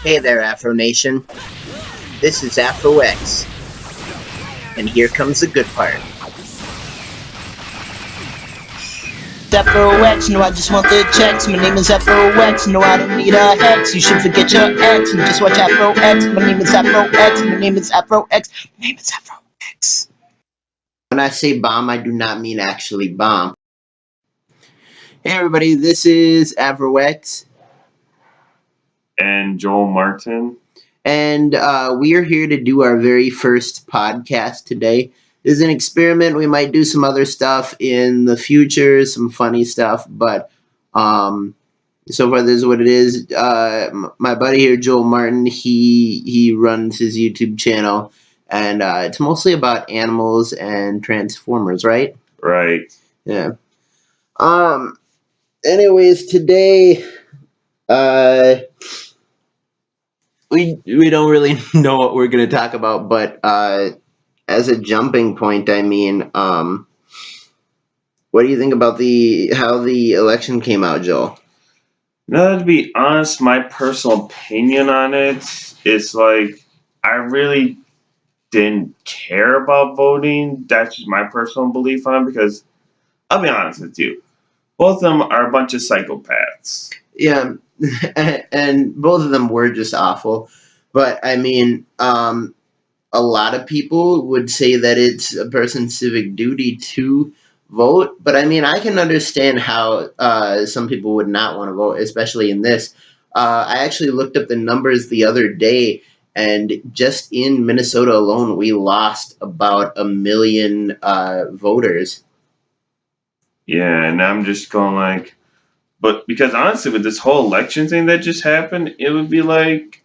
Hey there, Afro Nation. This is Afro X, and here comes the good part. Afro X, no, I just want the checks. My name is Afro X, no, I don't need a hex. You should forget your ex and just watch Afro X. My name is Afro X, my name is Afro X, my name is Afro X. When I say bomb, I do not mean actually bomb. Hey everybody, this is Afro X, and Joel Martin. and we are here to do our very first podcast today. This is an experiment. We might do some other stuff in the future, some funny stuff, but so far this is what it is. My buddy here, Joel Martin, he runs his YouTube channel, and it's mostly about animals and Transformers, right? Right. Yeah. Anyways, today, we don't really know what we're gonna talk about, but as a jumping point, I mean, what do you think about how the election came out, Joel? Now, to be honest, my personal opinion on it is like I really didn't care about voting. That's just my personal belief on it because I'll be honest with you, both of them are a bunch of psychopaths. Yeah, and both of them were just awful. But I mean, a lot of people would say that it's a person's civic duty to vote. But I mean, I can understand how some people would not want to vote, especially in this. I actually looked up the numbers the other day, and just in Minnesota alone, we lost about 1 million voters. Yeah, and I'm just going like, but because honestly, with this whole election thing that just happened, it would be like,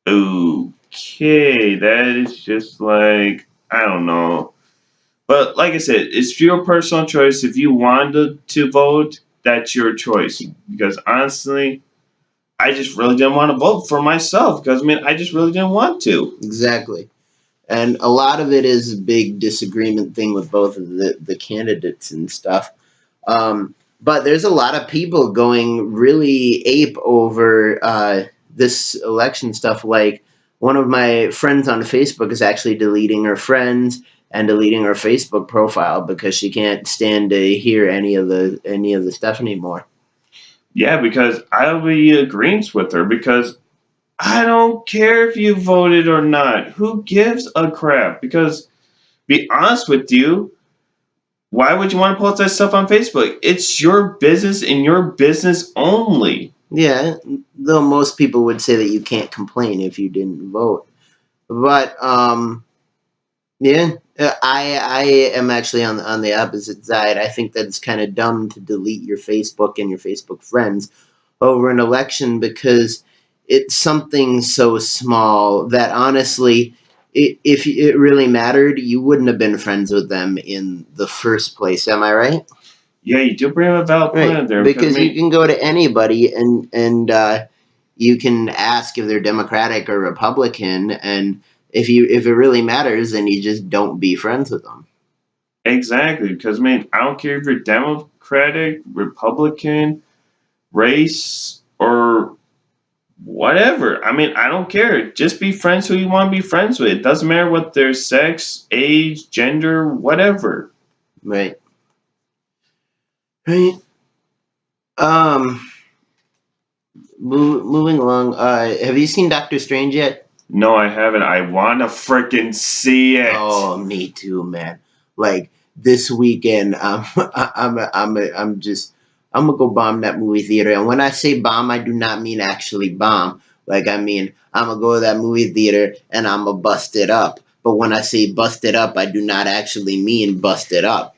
okay, that is just like, I don't know. But like I said, it's your personal choice. If you wanted to vote, that's your choice. Because honestly, I just really didn't want to vote for myself. Because I mean, I just really didn't want to. Exactly. And a lot of it is a big disagreement thing with both of the candidates and stuff. But there's a lot of people going really ape over this election stuff. Like one of my friends on Facebook is actually deleting her friends and deleting her Facebook profile because she can't stand to hear any of the stuff anymore. Yeah, because I'll be agreeing with her. Because I don't care if you voted or not. Who gives a crap? Because be honest with you, why would you want to post that stuff on Facebook? It's your business and your business only. Yeah, though most people would say that you can't complain if you didn't vote. But yeah, I am actually on the opposite side. I think that it's kind of dumb to delete your Facebook and your Facebook friends over an election because it's something so small that honestly, if it really mattered, you wouldn't have been friends with them in the first place. Am I right? Yeah, you do bring up a valid point Right, there. because I you mean, can go to anybody and you can ask if they're Democratic or Republican, and if it really matters, then you just don't be friends with them. exactly, because I mean, I don't care if you're Democratic, Republican, race, or whatever. I mean, I don't care. Just be friends who you want to be friends with. It doesn't matter what their sex, age, gender, whatever. Right. Right. Um. Moving along. Have you seen Doctor Strange yet? No, I haven't. I want to freaking see it. Oh, me too, man. Like this weekend, I'm gonna go bomb that movie theater. And when I say bomb, I do not mean actually bomb. Like I mean, I'm gonna go to that movie theater and I'm gonna bust it up. But when I say bust it up, I do not actually mean bust it up.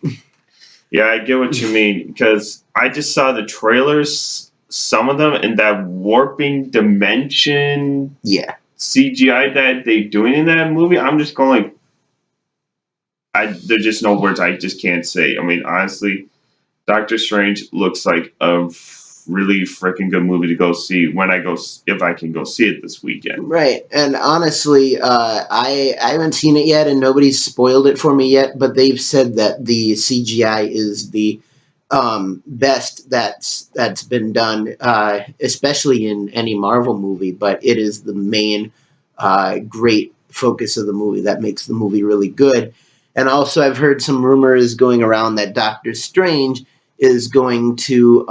Yeah, I get what you mean because I just saw the trailers, some of them, and that warping dimension Yeah. CGI that they doing in that movie. I'm just going like, there's just no words I just can't say. I mean, honestly, Doctor Strange looks like a really freaking good movie to go see when I go if I can go see it this weekend. Right, and honestly, I haven't seen it yet, and nobody's spoiled it for me yet. But they've said that the CGI is the best that's been done, especially in any Marvel movie. But it is the main great focus of the movie that makes the movie really good. And also, I've heard some rumors going around that Doctor Strange is going to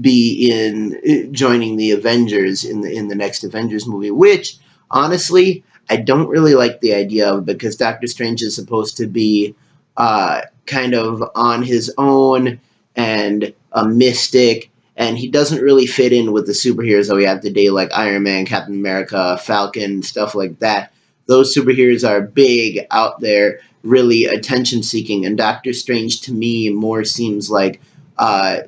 be in joining the Avengers in the next Avengers movie, which honestly I don't really like the idea of, because Doctor Strange is supposed to be kind of on his own and a mystic, and he doesn't really fit in with the superheroes that we have today, like Iron Man, Captain America, Falcon, stuff like that. Those superheroes are big out there, really attention seeking, and Doctor Strange to me more seems like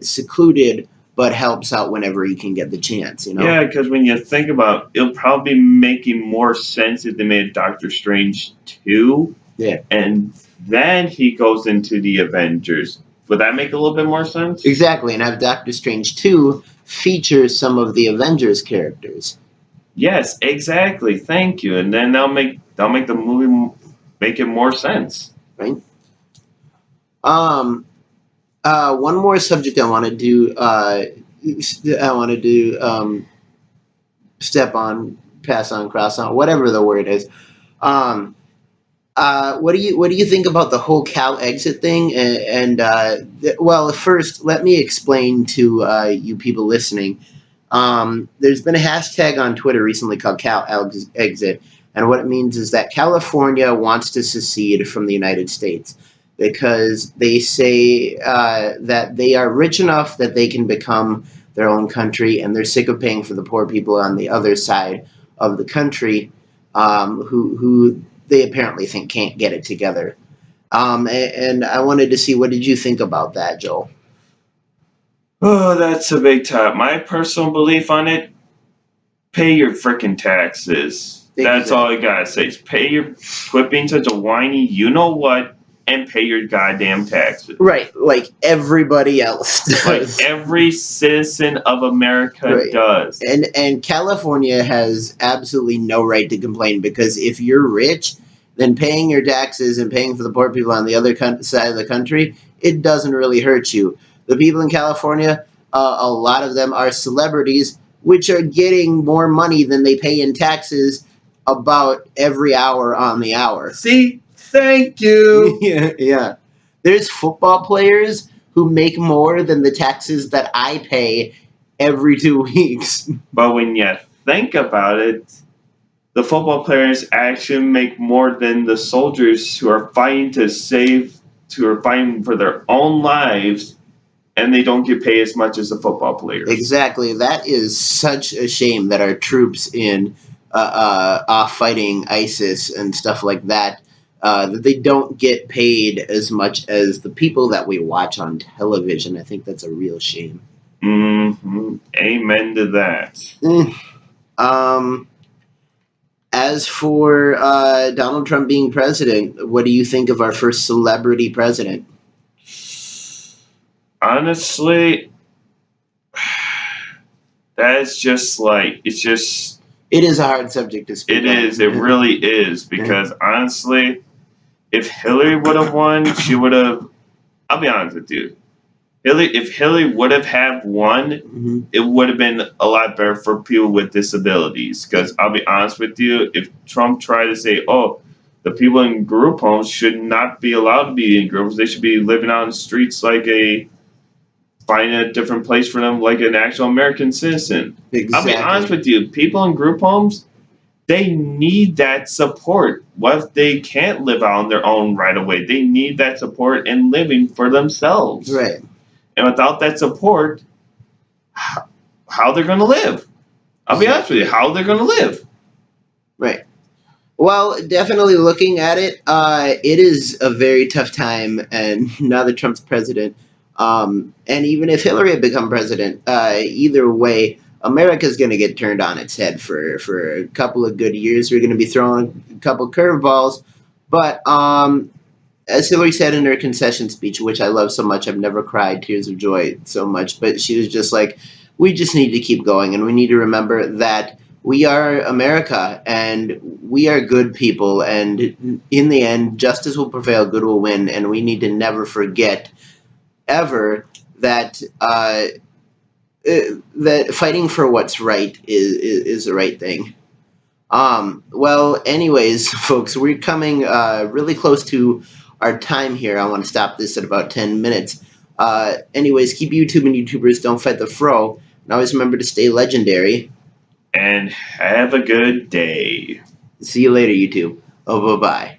secluded, but helps out whenever he can get the chance, you know? Yeah, because when you think about it, it'll probably be making more sense if they made Doctor Strange 2 Yeah. and then he goes into the Avengers. Would that make a little bit more sense? Exactly, and have Doctor Strange 2 feature some of the Avengers characters, Yes, exactly. Thank you. And then they'll make the movie make it more sense. right? Um, one more subject I want to do, step on, pass on, cross on, whatever the word is. Um, what do you think about the whole Cal exit thing? Well, first, let me explain to you people listening. There's been a hashtag on Twitter recently called Exit, and what it means is that California wants to secede from the United States because they say that they are rich enough that they can become their own country, and they're sick of paying for the poor people on the other side of the country, who they apparently think can't get it together. And I wanted to see, what did you think about that, Joel? Oh, that's a big top. My personal belief on it, pay your freaking taxes. That's all I gotta say. Is pay your quit being such a whiny you know what and pay your goddamn taxes. Right, like everybody else Like does. every citizen of America Right. does. And California has absolutely no right to complain, because if you're rich, then paying your taxes and paying for the poor people on the other side of the country, it doesn't really hurt you. The people in California, a lot of them are celebrities, which are getting more money than they pay in taxes about every hour on the hour. See? Thank you. Yeah, yeah. There's football players who make more than the taxes that I pay every 2 weeks. But when you think about it, the football players actually make more than the soldiers who are fighting who are fighting for their own lives, and they don't get paid as much as the football players. Exactly. That is such a shame that our troops in off fighting ISIS and stuff like that they don't get paid as much as the people that we watch on television. I think that's a real shame. Amen to that. Um, as for Donald Trump being president, what do you think of our first celebrity president? Honestly, that's just like it's just. It is a hard subject to speak It on. is. It really is because honestly, if Hillary would have won, she would have. I'll be honest with you. If Hillary would have had won, Mm-hmm. it would have been a lot better for people with disabilities. Because I'll be honest with you, if Trump tried to say, "Oh, the people in group homes should not be allowed to be in groups; they should be living out in the streets finding a different place for them, like an actual American citizen." Exactly. I'll be honest with you, people in group homes, they need that support. What if they can't live out on their own right away? They need that support and living for themselves. Right. And without that support, how they're going to live? I'll be honest with you, how they're going to live? Right. Well, definitely looking at it, it is a very tough time, and now that Trump's president, and even if Hillary had become president, either way, America's going to get turned on its head for a couple of good years. We're going to be throwing a couple curveballs, but as Hillary said in her concession speech, which I love so much, I've never cried tears of joy so much, but she was just like, we just need to keep going, and we need to remember that we are America, and we are good people, and in the end, justice will prevail, good will win, and we need to never forget ever that that fighting for what's right is the right thing. Well, anyways, folks, we're coming really close to our time here. I want to stop this at about 10 minutes. Anyways, keep YouTube and YouTubers don't fight the fro. And always remember to stay legendary. And have a good day. See you later, YouTube. Oh, bye bye.